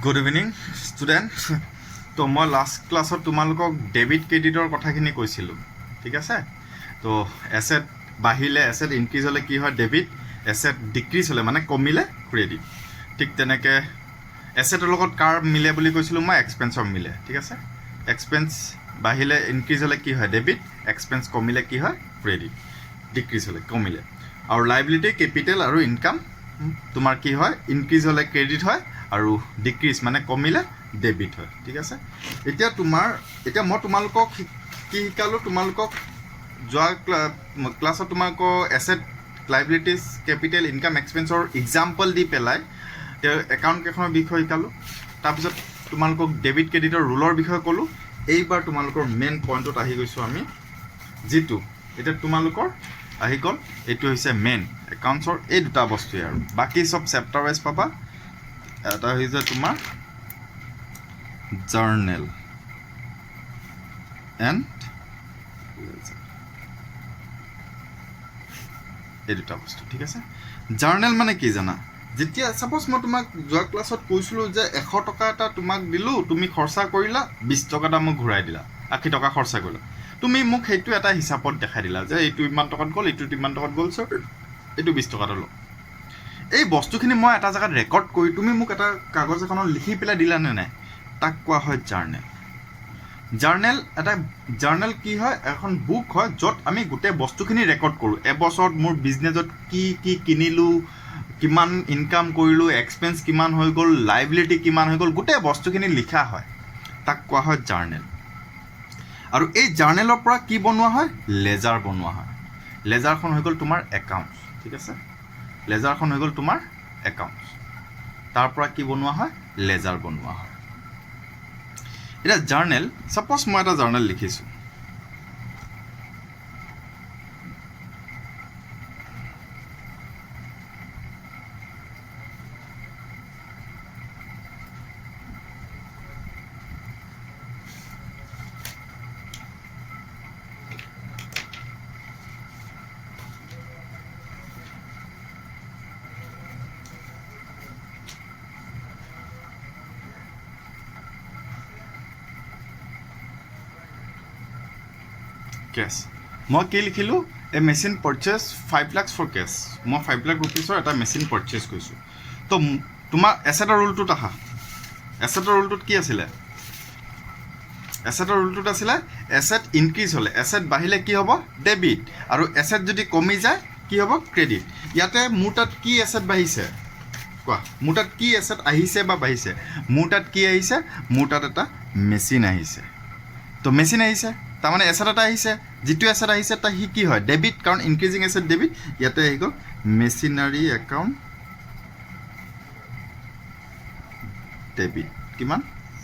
Good evening student. তো মই last ক্লাছত তোমালোকক ডেবিট ক্ৰেডিটৰ কথাখিনি কৈছিলোঁ, ঠিক আছে। তো এছেট বাঢ়িলে এছেট ইনক্ৰিজ হ'লে কি হয় ডেবিট, এছেট ডিক্ৰিজ হ'লে মানে কমিলে ক্ৰেডিট। ঠিক তেনেকৈ এছেটৰ লগত কাৰ মিলে বুলি কৈছিলোঁ মই, এক্সপেন্সৰ মিলে, ঠিক আছে। এক্সপেন্স বাঢ়িলে ইনক্ৰিজ হ'লে কি হয় ডেবিট, এক্সপেন্স কমিলে কি হয় ক্ৰেডিট, ডিক্ৰিজ হ'লে কমিলে। আৰু লাইবিলিটি কেপিটেল আৰু ইনকাম তোমাৰ কি হয়, ইনক্ৰিজ হ'লে ক্ৰেডিট হয় আৰু ডিক্ৰিজ মানে কমিলে ডেবিট হয়, ঠিক আছে। এতিয়া মই তোমালোকক কি শিকালোঁ, তোমালোকক যোৱা ক্লাছত তোমালোকৰ এছেট লাইবিলিটিজ কেপিটেল ইনকাম এক্সপেন্সৰ এক্সাম্পল দি পেলাই একাউণ্ট কেইখনৰ বিষয়ে শিকালোঁ। তাৰপিছত তোমালোকক ডেবিট ক্ৰেডিটৰ ৰুলৰ বিষয়ে ক'লোঁ। এইবাৰ তোমালোকৰ মেইন পইণ্টত আহি গৈছোঁ আমি, যিটো এতিয়া তোমালোকৰ আহি গ'ল, এইটো হৈছে মেইন একাউণ্টছৰ এই দুটা বস্তুৱেই আৰু বাকী চব চেপ্টাৰ ৱাইজ পাবা। এটা হৈছে তোমাৰ জাৰ্নেল এণ্ড এই দুটা বস্তু, ঠিক আছে। জাৰ্নেল মানে কি জানা, যেতিয়া ছাপ'জ মই তোমাক যোৱা ক্লাছত কৈছিলোঁ যে 100 টকা এটা তোমাক দিলোঁ, তুমি খৰচা কৰিলা, 20 টকা এটা মোক ঘূৰাই দিলা, 80 টকা খৰচা কৰিলা। তুমি মোক সেইটো এটা হিচাপত দেখাই দিলা যে এইটো ইমান টকাত গ'ল, এইটো ইমান টকাত গ'ল, চ' এইটো 20 টকাত ল'লোঁ। এই বস্তুখিনি মই এটা জেগাত ৰেকৰ্ড কৰি তুমি মোক এটা কাগজ এখনত লিখি পেলাই দিলানে নাই, তাক কোৱা হয় জাৰ্নেল। জাৰ্নেল কি হয়, এখন বুক হয় য'ত আমি গোটেই বস্তুখিনি ৰেকৰ্ড কৰোঁ। এবছৰত মোৰ বিজনেছত কি কি কিনিলোঁ, কিমান ইনকাম কৰিলোঁ, এক্সপেন্স কিমান হৈ গ'ল, লাইবিলিটি কিমান হৈ গ'ল, গোটেই বস্তুখিনি লিখা হয়, তাক কোৱা হয় জাৰ্নেল। আৰু এই জাৰ্নেলৰ পৰা কি বনোৱা হয়, লেজাৰ বনোৱা হয়। লেজাৰখন হৈ গ'ল তোমাৰ একাউণ্টছ, ঠিক আছে। লেজাৰখন হৈ গ'ল তোমাৰ একাউণ্টছ, তাৰ পৰা কি বনোৱা হয়, লেজাৰ বনোৱা হয়। এতিয়া জাৰ্নেল, ছাপ'জ মই এটা জাৰ্নেল লিখিছোঁ, কেছ। মই কি লিখিলোঁ, a machine purchase 5 lakhs for cash. মই 5 lakh ৰুপিজৰ এটা মেচিন পাৰ্চেছ কৰিছোঁ। তো তোমাৰ এছেটৰ ৰুলটোত আহা। এছেটৰ ৰুলটোত কি আছিলে, এছেটৰ ৰুলটোত আছিলে এছেট ইনক্ৰিজ হ'লে, এছেট বাঢ়িলে কি হ'ব ডেবিট, আৰু এছেট যদি কমি যায় কি হ'ব ক্ৰেডিট। ইয়াতে মোৰ তাত কি এছেট বাঢ়িছে কোৱা, মোৰ তাত কি এছেট আহিছে বা বাঢ়িছে, মোৰ তাত কি আহিছে, মোৰ তাত এটা মেচিন আহিছে। তো মেচিন আহিছে, তাৰমানে এছেট এটা আহিছে, যিটো এছেট আহিছে তাৰ সি কি হয় ডেবিট, কাৰণ ইনক্ৰিজিং এছেট ডেবিট। ইয়াতে আহি গ'ল মেচিনাৰী একাউণ্ট ডেবিট, কিমান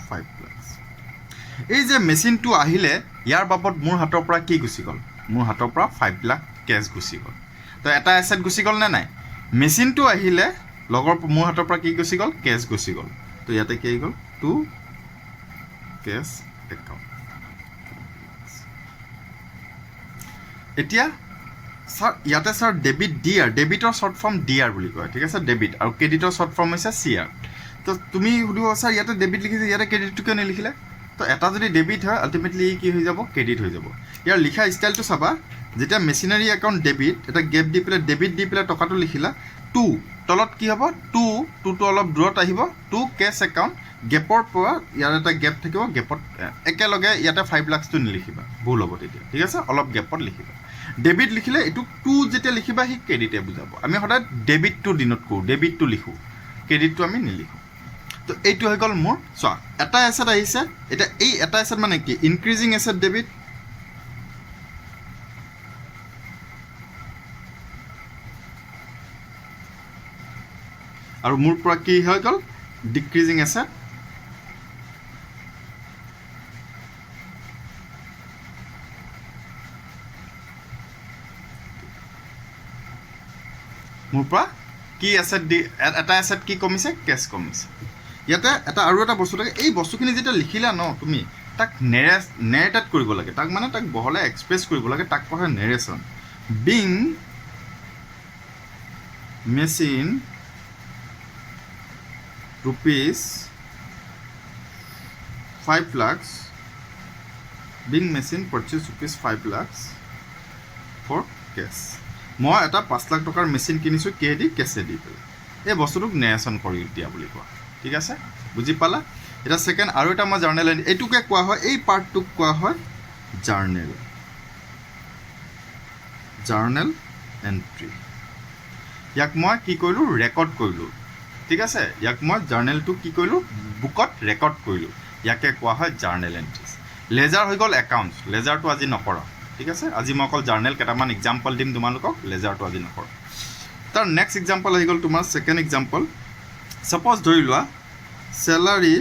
5 lakhs। এই যে মেচিনটো আহিলে ইয়াৰ বাবদ মোৰ হাতৰ পৰা কি গুচি গ'ল, মোৰ হাতৰ পৰা 5 lakh কেছ গুচি গ'ল। তো এটা এছেট গুচি গ'ল নে নাই, মেচিনটো আহিলে লগৰ মোৰ হাতৰ পৰা কি গুচি গ'ল, কেছ গুচি গ'ল। তো ইয়াতে কি আহি গ'ল, টু কেছ একাউণ্ট। এতিয়া ছাৰ ইয়াতে ছাৰ ডেবিট ডি আৰ, ডেবিটৰ শ্বৰ্ট ফৰ্ম ডি আৰ বুলি কয়, ঠিক আছে, ডেবিট। আৰু ক্ৰেডিটৰ শ্বৰ্ট ফৰ্ম হৈছে চি আৰ। তো তুমি সুধিব ছাৰ ইয়াতে ডেবিট লিখিছে, ইয়াতে ক্ৰেডিটটো কিয় নিলিখিলে। তো এটা যদি ডেবিট হয় আল্টিমেটলি কি হৈ যাব, ক্ৰেডিট হৈ যাব। ইয়াৰ লিখা ষ্টাইলটো চাবা, যেতিয়া মেচিনাৰী একাউণ্ট ডেবিট, এটা গেপ দি পেলাই ডেবিট দি পেলাই টকাটো লিখিলা, টু তলত কি হ'ব, টুটো অলপ দূৰত আহিব, টু কেছ একাউণ্ট, গেপৰ পৰা ইয়াৰ এটা গেপ থাকিব, গেপত একেলগে ইয়াতে 5 lakhsটো নিলিখিবা, ভুল হ'ব তেতিয়া, ঠিক আছে, অলপ গেপত লিখিবা। ডেবিট লিখিলে এইটো টু যেতিয়া লিখিবা সি ক্ৰেডিটে বুজাব। আমি সদায় ডেবিটটো দিনত কৰোঁ, ডেবিটটো লিখোঁ, ক্ৰেডিটটো আমি নিলিখোঁ। তো এইটো হৈ গ'ল মোৰ, চোৱা এটা এছেট আহিছে। এতিয়া এই এটা এছেট মানে কি, ইনক্ৰিজিং এছেট ডেবিট, আৰু মোৰ পৰা কি হৈ গ'ল ডিক্ৰিজিং এছেট মোৰ পৰা কি এছেট দি এটা এছেট কি কমিছে, কেছ কমিছে। ইয়াতে আৰু এটা বস্তু থাকে, এই বস্তুখিনি যেতিয়া লিখিলা ন তুমি, তাক নেৰেটেড কৰিব লাগে, তাক মানে তাক বহলাই এক্সপ্ৰেছ কৰিব লাগে, তাক কোৱা হয় narration. Being machine rupees 5 lakhs being machine purchase rupees 5 lakhs for cash মই এটা 5 লাখ টকাৰ মেচিন কিনিছো কেডি কেছে দি পেলাই এই বস্তুটোক নেৰেশ্যন কৰি দিয়া বুলি কোৱা ঠিক আছে বুজি পালা এটা সেকেন্ড আৰু এটা মই জাৰ্নেল এইটোকে কোৱা হয় এই পাৰ্টটোক কোৱা হয় জাৰ্নেল এন্ট্ৰি ইয়াক মই কি কৰিলো ৰেকৰ্ড কৰিলো ঠিক আছে ইয়াক মই জাৰ্নেলটো কি কৰিলো বুকত ৰেকৰ্ড কৰিলো ইয়াকে কোৱা হয় জাৰ্নেল এন্ট্ৰিজ লেজাৰ হৈ গ'ল একাউণ্টছ লেজাৰটো আজি নকৰা ঠিক আছে আজি মই অকল জাৰ্নেল কেইটামান এক্সাম্পল দিম তোমালোকক লেজাৰটো আজি নকৰা তাৰ নেক্সট এক্সাম্পল আহি গ'ল তোমাৰ সেকেন্ড এক্সাম্পল সাপোজ ধৰি লোৱা salary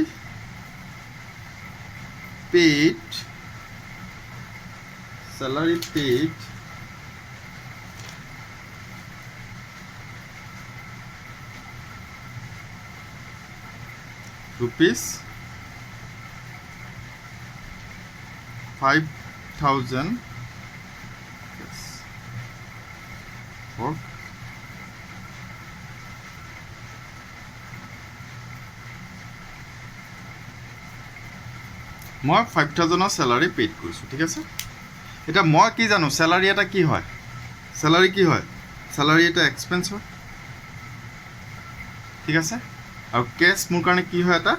paid rupees 5,000 yes for মই 5,000 স্যালারি পেড কৰিছো ঠিক আছে এটা মই কি জানো স্যালাৰি এটা কি হয় স্যালাৰি এটা এক্সপেন্স হয় ঠিক আছে আৰু কেশ মোৰ কাৰণে কি হয় এটা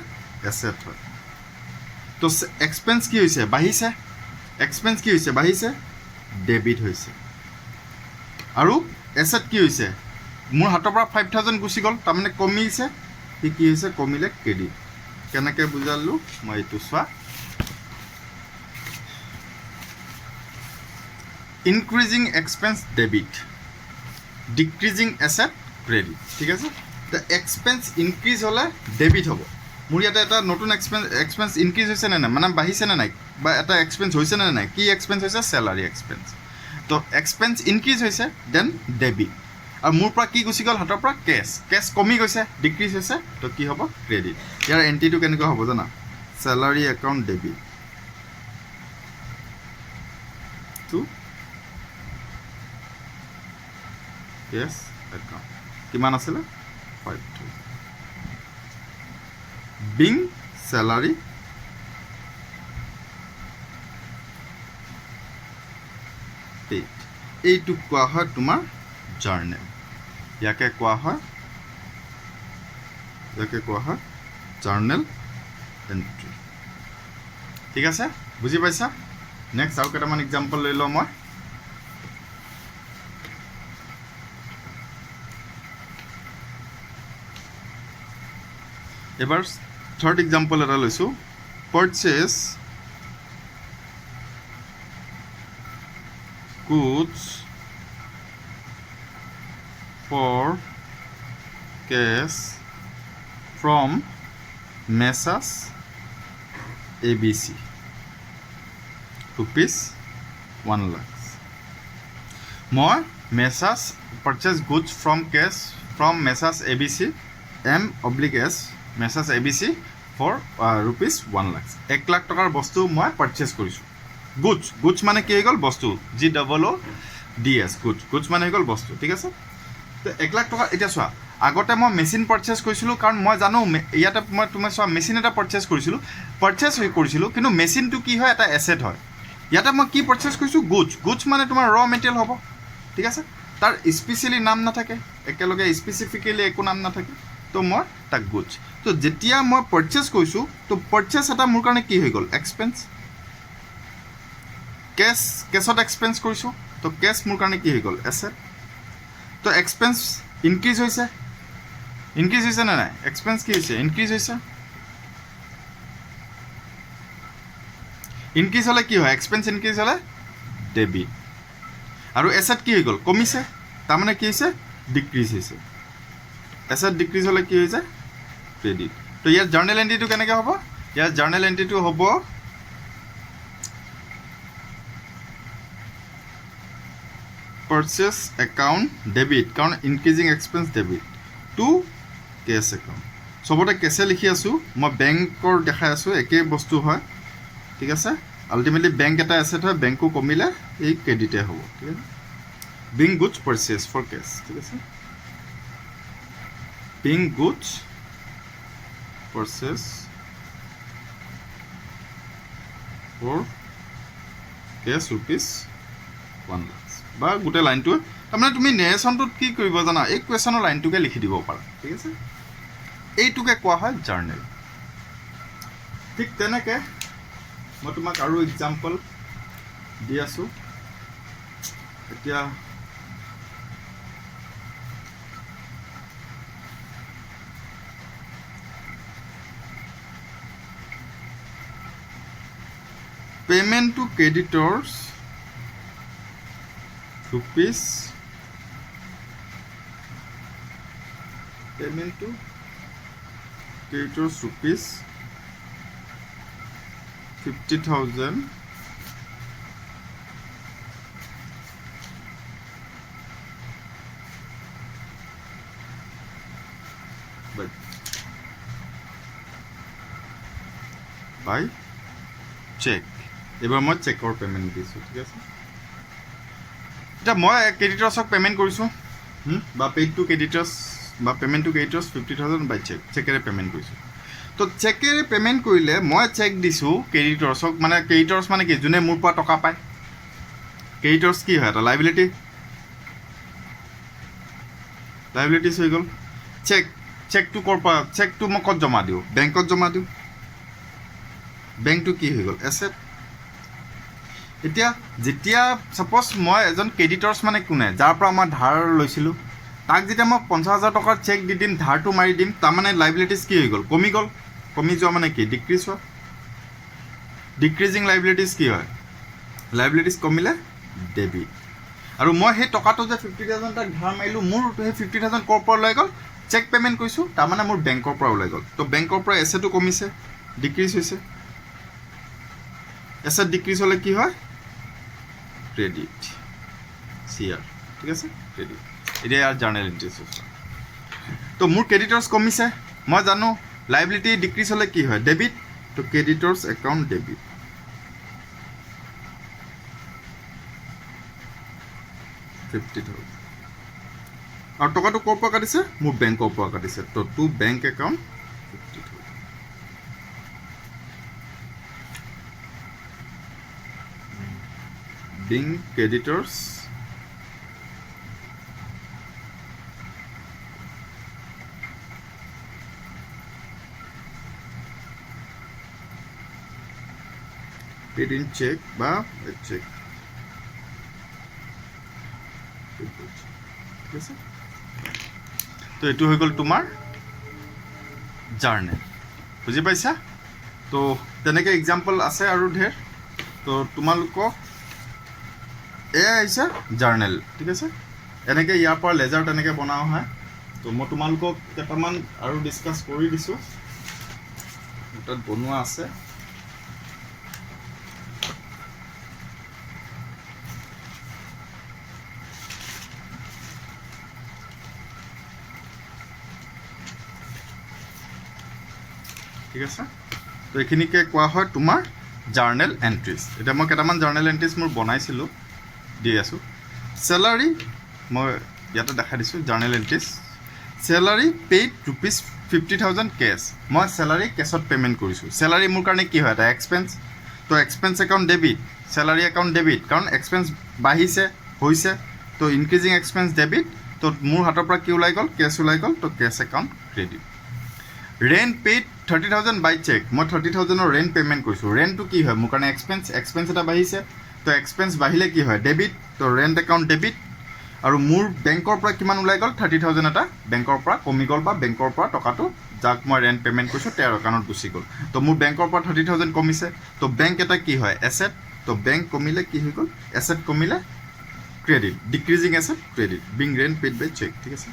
এসেট হয় তো এক্সপেন্স কি হৈছে বাঢ়িছে ডেবিট হৈছে আৰু এসেট কি হৈছে মোৰ হাতৰ পৰা 5,000 গুচি গ'ল তাৰ মানে কমিছে কি হৈছে কমিলে ক্ৰেডিট কেনেকৈ বুজালো মই এইটো চোৱা increasing expense debit decreasing asset credit ঠিক আছে the expense increase হলে debit হ'ব মোৰ ইয়াতে এটা নতুন expense increase হৈছে না মানে বাঢ়িছে না নাই বা এটা expense হৈছে না নাই কি expense হৈছে salary expense তো expense increase হৈছে then debit আৰু মোৰ পৰা কি গুচি গ'ল হাতৰ পৰা cash কমি গৈছে decrease হৈছে তো কি হ'ব credit ইয়াৰ এন্ট্ৰিটো কেনেকৈ হ'ব জানা salary account debit to yes account কিমান আছিল 5,000 being salary paid এইটো কোৱা হয় তোমাৰ জাৰ্নেল ইয়াকে কোৱা হয় জাৰ্নেল এন্ট্ৰি ঠিক আছে বুজি পাইছা নেক্সট আৰু কেইটামান এক্সাম্পল লৈ লওঁ মই এবাৰ থাৰ্ড এক্সাম্পল এটা লৈছোঁ purchase goods for cash from messrs ABC rupees 1 lakh মই messrs purchase goods from cash from messrs ABC M/S messrs ABC for rupees 1 lakh 1 lakh টকাৰ বস্তু মই পাৰ্চেজ কৰিছোঁ গুডছ মানে কি হৈ গ'ল বস্তু GOODS গুডছ মানে হৈ গ'ল বস্তু ঠিক আছে তো 1 লাখ টকা এতিয়া চোৱা আগতে মই মেচিন পাৰ্চেজ কৰিছিলোঁ কাৰণ মই জানো ইয়াতে মই তুমি চোৱা মেচিন এটা পাৰ্চেজ কৰিছিলোঁ কিন্তু মেচিনটো কি হয় এটা এছেট হয় ইয়াতে মই কি পাৰ্চেজ কৰিছোঁ গুডছ মানে তোমাৰ ৰ মেটেৰিয়েল হ'ব ঠিক আছে তাৰ স্পেচিয়েলি নাম নাথাকে একেলগে স্পেচিফিকেলি একো নাম নাথাকে তো মই তাক গুডছ তো যেতিয়া মই পাৰ্চেজ কৰিছোঁ তো পাৰ্চেজ এটা মোৰ কাৰণে কি হৈ গ'ল এক্সপেন্স কেছত এক্সপেন্স কৰিছোঁ তো কেছ মোৰ কাৰণে কি হৈ গ'ল এছেট তো এক্সপেন্স ইনক্ৰিজ হৈছে নে নাই এক্সপেন্স কি হৈছে ইনক্ৰিজ হৈছে ইনক্ৰিজ হ'লে কি হয় এক্সপেন্স ইনক্ৰিজ হ'লে ডেবিট আৰু এছেট কি হৈ গ'ল কমিছে তাৰমানে কি হৈছে ডিক্ৰিজ হৈছে এছেট ডিক্ৰিজ হ'লে কি হৈছে ক্ৰেডিট তো ইয়াৰ জাৰ্নেল এন্ট্ৰিটো কেনেকৈ হ'ব ইয়াৰ জাৰ্নেল এন্ট্ৰিটো হ'ব purchase account debit কাৰণ increasing expense debit to cash account সবতে কেছে লিখি আছো মই বেংকৰ দেখাই আছো একে বস্তু হয় ঠিক আছে আলটিমেটলি বেংক এটা এসেট হয় বেংকো কমিলে এই ক্ৰেডিটে হ'ব ঠিক আছে being goods purchase for cash ঠিক আছে being goods purchase for cash rupees 1 lakh বা গোটেই লাইনটোৱে তাৰমানে তুমি নেৰেশ্যনটোত কি কৰিব জানা এই কুৱেশ্যনৰ লাইনটোকে লিখি দিব পাৰা ঠিক আছে এইটোকে কোৱা হয় জাৰ্নেল ঠিক তেনেকৈ মই তোমাক আৰু এক্সাম্পল দি আছোঁ এতিয়া payment to creditors rupees payment to creditors rupees 50,000 by check এবাৰ মই চেকৰ পে'মেণ্ট দিছোঁ ঠিক আছে এতিয়া মই ক্ৰেডিটৰ্ছক পে'মেণ্ট কৰিছোঁ বা পেইড টু ক্ৰেডিটৰ্ছ বা পে'মেণ্ট টু ক্ৰেডিটৰ্ছ 50,000 বাই চেকেৰে পে'মেণ্ট কৰিছোঁ তো চেকেৰে পে'মেণ্ট কৰিলে মই চেক দিছোঁ ক্ৰেডিটৰ্ছক মানে ক্ৰেডিটৰ্ছ মানে কি যোনে মোৰ পৰা টকা পায় ক্ৰেডিটৰ্ছ কি হয় এটা লাইবিলিটিছ হৈ গ'ল চেকটো ক'ৰ পৰা চেকটো মই ক'ত জমা দিওঁ বেংকত জমা দিওঁ বেংকটো কি হৈ গ'ল এছেট এতিয়া যেতিয়া ছাপ'জ মই এজন ক্ৰেডিটৰ্ছ মানে কোনে যাৰ পৰা মই ধাৰ লৈছিলোঁ তাক যেতিয়া মই 50,000 টকাৰ চেক দি দিম ধাৰটো মাৰি দিম তাৰমানে লাইবিলিটিছ কি হৈ গ'ল কমি যোৱা মানে কি ডিক্ৰিজ হোৱা ডিক্ৰিজিং লাইবিলিটিছ কি হয় লাইবিলিটিছ কমিলে ডেবিট আৰু মই সেই টকাটো যে 50,000 তাক ধাৰ মাৰিলোঁ মোৰ সেই 50,000 ক'ৰ পৰা ওলাই গ'ল চেক পে'মেণ্ট কৰিছোঁ তাৰমানে মোৰ বেংকৰ পৰা ওলাই গ'ল তো বেংকৰ পৰা এছেটো কমিছে ডিক্ৰিজ হৈছে এছেট ডিক্ৰিজ হ'লে কি হয় ক্ৰেডিট CR ঠিক আছে ক্ৰেডিট এতিয়া ইয়াৰ জাৰ্নেল এণ্ট্ৰিজ হৈছে তো মোৰ ক্ৰেডিটৰ্ছ কমিছে মই জানো লাইবিলিটি ডিক্ৰিজ হ'লে কি হয় ডেবিট তো ক্ৰেডিটৰ্ছ একাউণ্ট ডেবিট আৰু টকাটো ক'ৰ পৰা কাটিছে মোৰ বেংকৰ পৰা কাটিছে তো to bank account 50,000 being creditors paid in check বা check ঠিক আছে তো এইটো হৈ গ'ল তোমাৰ জাৰ্নেল বুজি পাইছা তো তেনেকৈ এক্সাম্পল আছে আৰু ঢেৰ তো তোমালোকক এয়া আহিছে জাৰ্নেল ঠিক আছে এনেকৈ ইয়াৰ পৰা লেজাৰ তেনেকৈ বনাও হয় তো মই তোমালোকক কেইটামান আৰু ডিছকাছ কৰি দিছোঁ তাত বনোৱা আছে ঠিক আছে তো এইখিনিকে কোৱা হয় তোমাৰ জাৰ্নেল এণ্ট্ৰিজ এতিয়া মই কেইটামান জাৰ্নেল এণ্ট্ৰিজ মোৰ বনাইছিলোঁ দি আছোঁ চেলাৰী মই ইয়াতে দেখাই দিছোঁ journal entries salary paid rupees 50,000 cash মই চেলাৰী কেছত পে'মেণ্ট কৰিছোঁ চেলাৰী মোৰ কাৰণে কি হয় এটা এক্সপেঞ্চ তো expense account debit salary account debit কাৰণ এক্সপেঞ্চ বাঢ়িছে হৈছে তো ইনক্ৰিজিং এক্সপেঞ্চ ডেবিট তো মোৰ হাতৰ পৰা কি ওলাই গ'ল কেছ ওলাই গ'ল তো cash account credit rent paid 30,000 by cheque মই 30,000ৰ ৰেণ্ট পে'মেণ্ট কৰিছোঁ ৰেণ্টটো কি হয় মোৰ কাৰণে এক্সপেঞ্চ এটা বাঢ়িছে তো এক্সপেঞ্চ বাঢ়িলে কি হয় ডেবিট তো ৰেণ্ট একাউণ্ট ডেবিট আৰু মোৰ বেংকৰ পৰা কিমান ওলাই গ'ল 30,000 এটা বেংকৰ পৰা কমি গ'ল বা বেংকৰ পৰা টকাটো যাক মই ৰেণ্ট পে'মেণ্ট কৰিছোঁ তেওঁৰ একাউণ্টত গুচি গ'ল তো মোৰ বেংকৰ পৰা 30,000 কমিছে তো বেংক এটা কি হয় এছেট তো বেংক কমিলে কি হৈ গ'ল এছেট কমিলে credit decreasing asset credit being rent paid by cheque ঠিক আছে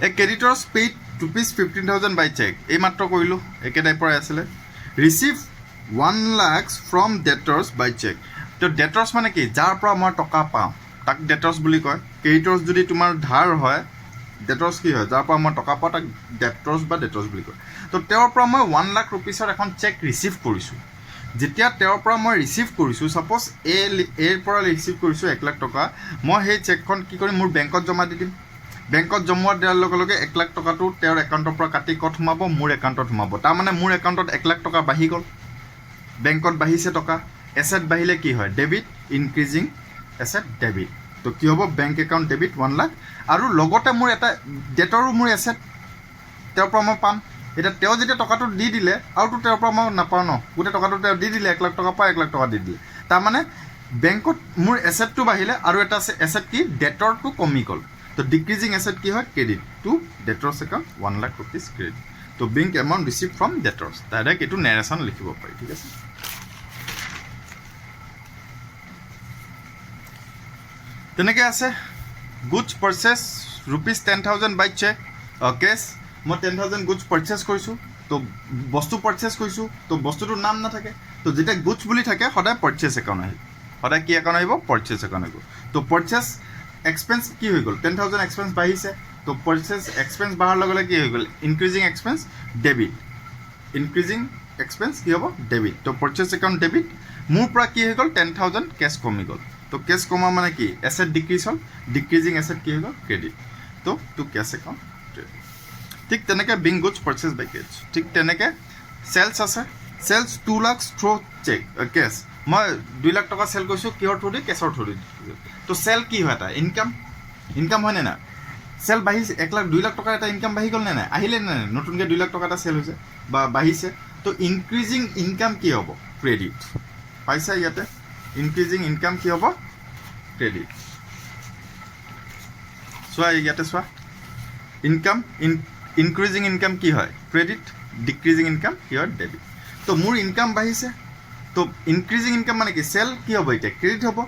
a creditors paid rupees 15,000 by cheque এইমাত্ৰ কৰিলোঁ একে টাইপৰে আছিলে received 1 lakh from debtors by cheque তো ডেটৰ্ছ মানে কি যাৰ পৰা মই টকা পাওঁ তাক ডেটৰ্ছ বুলি কয় ক্ৰেডিটৰ্ছ যদি তোমাৰ ধাৰ হয় ডেটৰ্ছ কি হয় যাৰ পৰা মই টকা পাওঁ তাক ডেটৰ্ছ বা ডেটৰ্ছ বুলি কয় তো তেওঁৰ পৰা মই 1 লাখ ৰুপিজৰ এখন চেক ৰিচিভ কৰিছোঁ যেতিয়া তেওঁৰ পৰা মই ৰিচিভ কৰিছোঁ ছাপ'জ এৰ পৰা ৰিচিভ কৰিছোঁ 1 লাখ টকা মই সেই চেকখন কি কৰিম মোৰ বেংকত জমা দি দিম বেংকত জমা দিয়াৰ লগে লগে 1 লাখ টকাটো তেওঁৰ একাউণ্টৰ পৰা কাটি ক'ত সোমাব মোৰ একাউণ্টত সোমাব তাৰমানে মোৰ একাউণ্টত 1 লাখ টকা বাঢ়ি গ'ল বেংকত বাঢ়িছে টকা, এছেট বাঢ়িলে কি হয় ডেবিট, ইনক্ৰিজিং এছেট ডেবিট। তো কি হ'ব বেংক একাউণ্ট ডেবিট 1 লাখ, আৰু লগতে মোৰ এটা ডেটৰো মোৰ এছেট তেওঁৰ পৰা মই পাম। এতিয়া তেওঁ যেতিয়া টকাটো দি দিলে আৰুতো তেওঁৰ পৰা মই নাপাওঁ ন, গোটেই টকাটো তেওঁ দি দিলে 1 লাখ টকা পাই 1 লাখ টকা দি দিলে, তাৰমানে বেংকত মোৰ এছেটটো বাঢ়িলে আৰু এটা আছে এছেট কি ডেটৰটো কমি গ'ল। তো ডিক্ৰিজিং এছেট কি হয় credit to debtors account 1 lakh rupees credit. তো bank amount received from debtors, direct এইটো নেৰেশ্যন লিখিব পাৰি, ঠিক আছে। তেনেকৈ আছে goods purchase rupees 10,000 by cheque cash. মই 10,000 গুডছ পাৰ্চেছ কৰিছোঁ, তো বস্তু পাৰ্চেছ কৰিছোঁ, তো বস্তুটোৰ নাম নাথাকে। তো যেতিয়া গুডছ বুলি থাকে সদায় পাৰ্চেছ একাউণ্ট আহিব, সদায় কি একাউণ্ট আহিব পাৰ্চেছ একাউণ্ট আহিব। তো পাৰ্চেছ এক্সপেন্স কি হৈ গ'ল 10,000 এক্সপেন্স বাঢ়িছে, তো পাৰ্চেছ এক্সপেন্স বঢ়াৰ লগে লগে কি হৈ গ'ল increasing expense debit, increasing expense কি হ'ব ডেবিট। তো পাৰ্চেছ একাউণ্ট ডেবিট, মোৰ পৰা কি হৈ গ'ল 10,000 কেছ কমি গ'ল। তো কেছ কমা মানে কি এছেট ডিক্ৰিজ হ'ল, ডিক্ৰিজিং এছেট কি হৈ গ'ল ক্ৰেডিট। তো টু কেছ একাউণ্ট ক্ৰেডিট। ঠিক তেনেকৈ being goods purchase by cash. ঠিক তেনেকৈ চেলছ আছে, sales 2 lakh through cheque cash. মই 2 লাখ টকা চেল কৰিছোঁ কিহৰ থ্ৰু দি কেছৰ থ্ৰু দি। তো চেল কি হয় এটা ইনকাম, ইনকাম হয়নে নাই, চেল বাঢ়িছে 2 লাখ টকাৰ এটা ইনকাম বাঢ়ি গ'ল নে নাই, আহিলে নে নাই, নতুনকৈ 2 লাখ টকা এটা চেল হৈছে বা বাঢ়িছে। তো ইনক্ৰিজিং ইনকাম কি হ'ব ক্ৰেডিট, পাইছা ইয়াতে ইনক্ৰিজিং ইনকাম কি হ'ব ক্ৰেডিট। চোৱা ইয়াতে চোৱা ইনকাম ইনক্ৰিজিং ইনকাম কি হয় ক্ৰেডিট, ডিক্ৰিজিং ইনকাম কি হয় ডেবিট। তো মোৰ ইনকাম বাঢ়িছে, তো ইনক্ৰিজিং ইনকাম মানে কি চেল কি হ'ব এতিয়া ক্ৰেডিট হ'ব,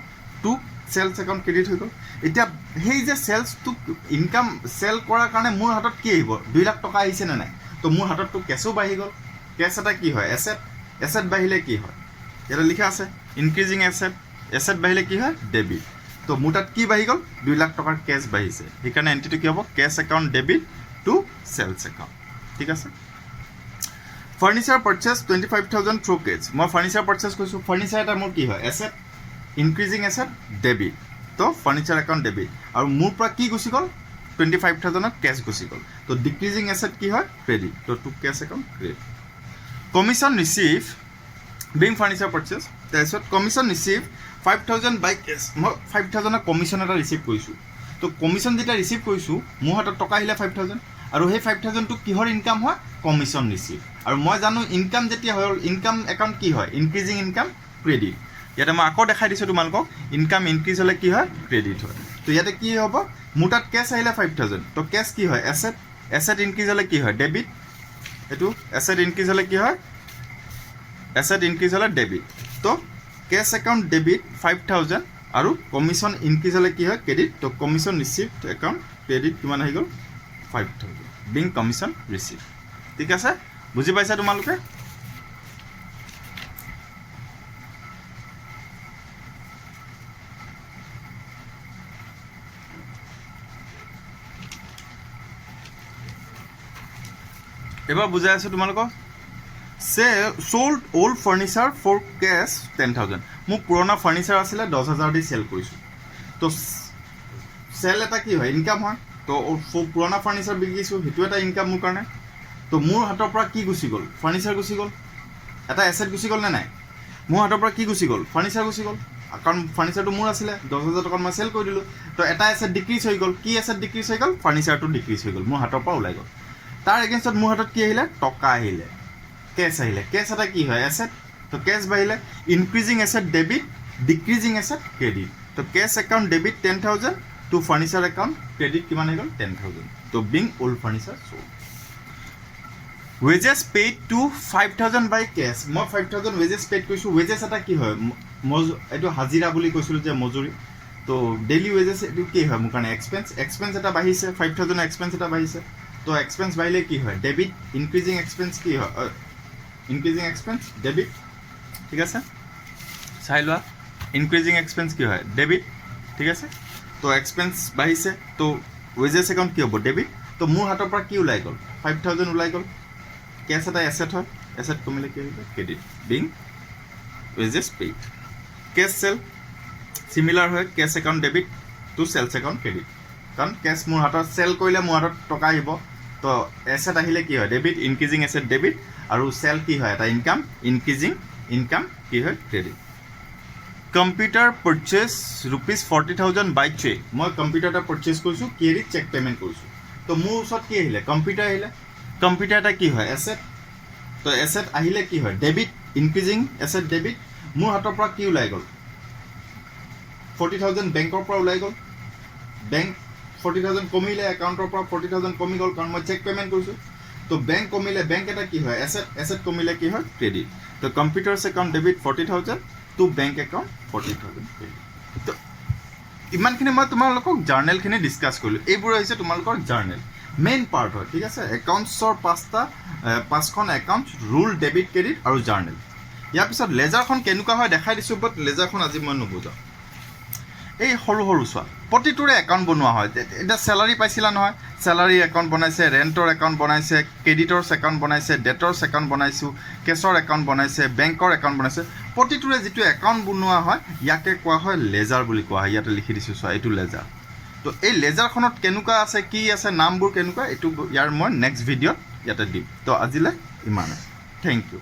টু চেলছ একাউণ্ট ক্ৰেডিট হৈ গ'ল। এতিয়া সেই যে চেলছটো ইনকাম চেল কৰাৰ কাৰণে মোৰ হাতত কি আহিব 2 লাখ টকা আহিছে নে নাই, তো মোৰ হাতততো কেছো বাঢ়ি গ'ল। কেছ এটা কি হয় এছেট, এছেট বাঢ়িলে কি হয় ইয়াতে লিখা আছে ইনক্ৰিজিং এছেট, এছেট বাঢ়িলে কি হয় ডেবিট। তো মোৰ তাত কি বাঢ়ি গ'ল 2 লাখ টকাৰ কেছ বাঢ়িছে, সেইকাৰণে এণ্ট্ৰিটো কি হ'ব cash account debit to sales account, ঠিক আছে। Furniture purchase 25,000 through cash. মই ফাৰ্নিচাৰ পাৰ্চেছ কৰিছোঁ, ফাৰ্নিচাৰ এটা মোৰ কি হয় এছেট, ইনক্ৰিজিং এছেট ডেবিট। তো ফাৰ্নিচাৰ একাউণ্ট ডেবিট, আৰু মোৰ পৰা কি গুচি গ'ল 25,000 কেছ গুচি গ'ল। তো ডিক্ৰিজিং এছেট কি হয় ক্ৰেডিট, তো to cash account credit. Commission receive being furniture purchase, তাৰপিছত কমিশ্যন ৰিচিভ 5,000 বাই কেছ। মই 5,000 কমিশ্যন এটা ৰিচিভ কৰিছোঁ। তো কমিশ্যন যেতিয়া ৰিচিভ কৰিছোঁ মোৰ হাতত টকা আহিলে 5,000, আৰু সেই 5,000টো কিহৰ ইনকাম হয় কমিশ্যন ৰিচিভ। আৰু মই জানো ইনকাম যেতিয়া হ'ল ইনকাম একাউণ্ট কি হয় ইনক্ৰিজিং ইনকাম ক্ৰেডিট। ইয়াতে মই আকৌ দেখাই দিছোঁ তোমালোকক ইনকাম ইনক্ৰিজ হ'লে কি হয় ক্ৰেডিট হয়। তো ইয়াতে কি হ'ব মোৰ তাত কেছ আহিলে 5,000, তো কেছ কি হয় এছেট, এছেট ইনক্ৰিজ হ'লে কি হয় ডেবিট, এইটো এছেট ইনক্ৰিজ হ'লে কি হয় এছেট ইনক্ৰিজ হ'লে ডেবিট। তো কেছ একাউণ্ট ডেবিট 5,000 আৰু কমিশ্যন ইনক্ৰিজ হ'লে কি হয় ক্ৰেডিট। তো কমিশ্যন ৰিচিভ একাউণ্ট ক্ৰেডিট কিমান আহি গ'ল 5,000 বিং কমিশ্যন ৰিচিভ, ঠিক আছে বুজি পাইছা তোমালোকে। এবাৰ বুজাই আছোঁ তোমালোকক। Sold old furniture for cash 10,000। মোৰ পুৰণা ফাৰ্নিচাৰ আছিলে 10,000 দি চেল কৰিছোঁ। তো চেল এটা কি হয় ইনকাম হয়, তো পুৰণা ফাৰ্নিচাৰ বিকিছোঁ সেইটো এটা ইনকাম মোৰ কাৰণে। তো মোৰ হাতৰ পৰা কি গুচি গ'ল ফাৰ্নিচাৰ গুচি গ'ল, এটা এছেট গুচি গ'ল নে নাই, মোৰ হাতৰ পৰা কি গুচি গ'ল ফাৰ্নিচাৰ গুচি গ'ল, কাৰণ ফাৰ্নিচাৰটো মোৰ আছিলে 10,000 টকাত মই চেল কৰি দিলোঁ। তো এটা এছেট ডিক্ৰিজ হৈ গ'ল, কি এছেট ডিক্ৰিজ হৈ গ'ল ফাৰ্নিচাৰটো ডিক্ৰিজ হৈ গ'ল, মোৰ হাতৰ পৰা ওলাই গ'ল। তাৰ এগেইনষ্টত মোৰ হাতত কি আহিলে টকা আহিলে, কেছ আহিলে, কেছ এটা কি হয় এছেট, তো কেছ বাঢ়িলে increasing asset debit, decreasing asset credit. তো cash account debit 10,000 to furniture account credit কিমান আহি গ'ল 10,000। তো being old furniture sold. Wages paid to 5,000 by cash. মই 5,000 ৱেজেছ পেইড কৰিছোঁ। ৱেজেছ এটা কি হয় এইটো হাজিৰা বুলি কৈছিলোঁ যে মজুৰি। তো ডেইলি ৱেজেছ এইটো কি হয় মোৰ কাৰণে এক্সপেন্স, এক্সপেন্স এটা বাঢ়িছে 5,000 এক্সপেন্স এটা বাঢ়িছে। তো এক্সপেন্স বাঢ়িলে কি হয় ডেবিট, ইনক্ৰিজিং এক্সপেন্স কি হয় ইনক্ৰিজিং এক্সপেন্স ডেবিট, ঠিক আছে চাই লোৱা ইনক্ৰিজিং এক্সপেন্স কি হয় ডেবিট, ঠিক আছে। তো এক্সপেন্স বাঢ়িছে, তো ৱেজেছ একাউণ্ট কি হ'ব ডেবিট। তো মোৰ হাতৰ পৰা কি ওলাই গ'ল 5,000 ওলাই গ'ল, কেছ এটা এছেট হয়, এছেট কমিলে কি হৈ গ'ল credit being wages paid. Cash sale similar হয়, cash account debit to sales account credit, কাৰণ কেছ মোৰ হাতত চেল কৰিলে মোৰ হাতত টকা আহিব। তো এছেট আহিলে কি হয় ডেবিট, ইনক্ৰিজিং এছেট ডেবিট, আৰু চেল কি হয় এটা ইনকাম ইনক্ৰিজিং ইনকাম কি হয় ক্ৰেডিট কম্পিউটাৰ পাৰ্চেজ ₹40,000 বাই চেক মই কম্পিউটাৰ এটা পাৰ্চেজ কৰিছোঁ কিহেদি চেক পে'মেণ্ট কৰিছোঁ তো মোৰ ওচৰত কি আহিলে কম্পিউটাৰ আহিলে কম্পিউটাৰ এটা কি হয় এছেট তো এছেট আহিলে কি হয় ডেবিট ইনক্ৰিজিং এছেট ডেবিট মোৰ হাতৰ পৰা কি ওলাই গ'ল 40,000 বেংকৰ পৰা ওলাই গ'ল বেংক 40,000 কমিলে একাউণ্টৰ পৰা 40,000 কমি গ'ল কাৰণ মই চেক পে'মেণ্ট কৰিছোঁ তো বেংক কমিলে বেংক এটা কি হয় এছেট কমিলে কি হয় ক্ৰেডিট তো computers account debit 40,000 to bank account 40,000 credit তো ইমানখিনি মই তোমালোকক জাৰ্নেলখিনি ডিছকাছ কৰিলোঁ এইবোৰ হৈছে তোমালোকৰ জাৰ্নেল মেইন পাৰ্ট হয় ঠিক আছে একাউণ্টছৰ পাঁচখন একাউণ্ট ৰুল ডেবিট ক্ৰেডিট আৰু জাৰ্নেল ইয়াৰ পিছত লেজাৰখন কেনেকুৱা হয় দেখাই দিছোঁ বাট লেজাৰখন আজি মই নুবুজাওঁ এই সৰু সৰু চোৱা প্ৰতিটোৰে একাউণ্ট বনোৱা হয় এতিয়া চেলাৰী পাইছিলা নহয় চেলাৰী একাউণ্ট বনাইছে ৰেণ্টৰ একাউণ্ট বনাইছে ক্ৰেডিটৰ্ছ একাউণ্ট বনাইছে ডেটৰ্ছ একাউণ্ট বনাইছোঁ কেছৰ একাউণ্ট বনাইছে বেংকৰ একাউণ্ট বনাইছে প্ৰতিটোৰে যিটো একাউণ্ট বনোৱা হয় ইয়াকে কোৱা হয় লেজাৰ বুলি কোৱা হয় ইয়াতে লিখি দিছোঁ চোৱা এইটো লেজাৰ তো এই লেজাৰখনত কেনেকুৱা আছে কি আছে নামবোৰ কেনেকুৱা এইটো ইয়াৰ মই নেক্সট ভিডিঅ'ত ইয়াতে দিম তো আজিলৈ ইমানে থেংক ইউ